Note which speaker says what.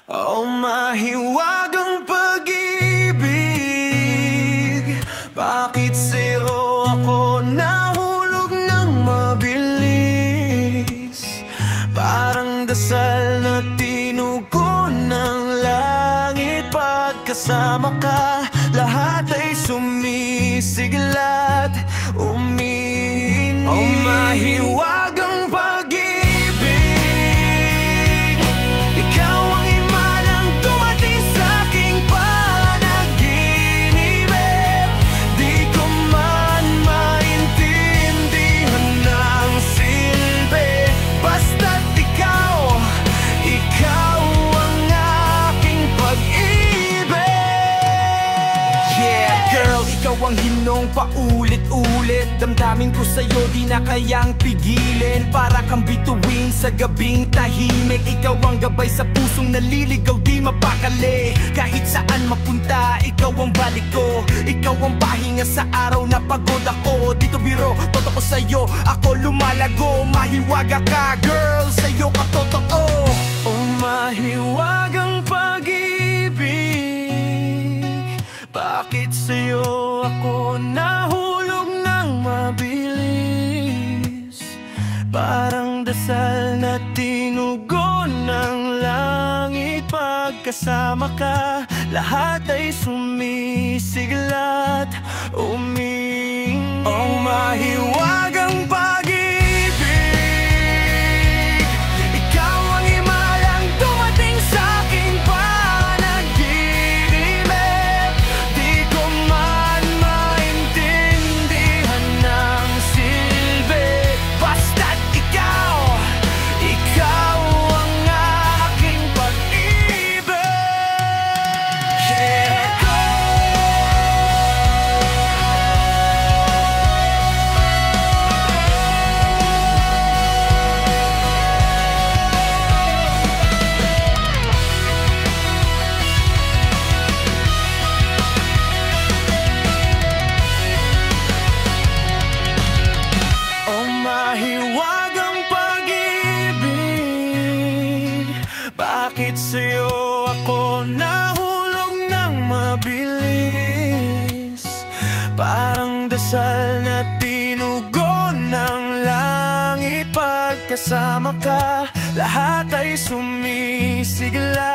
Speaker 1: Oh, mahiwagang pag-ibig, bakit sa'yo ako nahulog ng mabilis? Parang dasal na tinugon ng langit. Pagkasama ka, lahat ay sumisiglat, umiinis. Oh, mahiwagang pag-ibig, ikaw ang imanang dumating sa'king panaginip. Di ko man maintindihan ng silbi, basta't ikaw ang aking pag-ibig. Yeah, girl, ikaw ang hinong paulit-ulit. Damdamin ko sa'yo, di na kayang pigilin. Para kang bituin sa gabing tahimik. Ikaw ang gabay sa pusong naliligaw, di mapakali. Kahit saan mapunta, ikaw ang balik ko. Ikaw ang pahinga sa araw na pagod ako. Dito biro, totoo sa'yo, ako lumalago. Mahiwaga ka, girl, sa'yo ka totoo. Oh, mahiwagang pag-ibig, bakit sa'yo ako nahulog ng mabilis? Parang dasal na tinugon ng langit. Pagkasama ka, lahat ay sumisiglat, umiinis. Oh, mahiwagang pag-ibig, ikaw ang imalang dumating sa'king panaginip. Di ko man maintindihan ng silbi, basta't ikaw ang aking pag-ibig. Yeah. Oh, mahiwagang pag-ibig, bakit sa'yo ako nahulog ng mabilis? Parang dasal na tinugon ng langit. Pagkasama ka, lahat ay sumisiglat,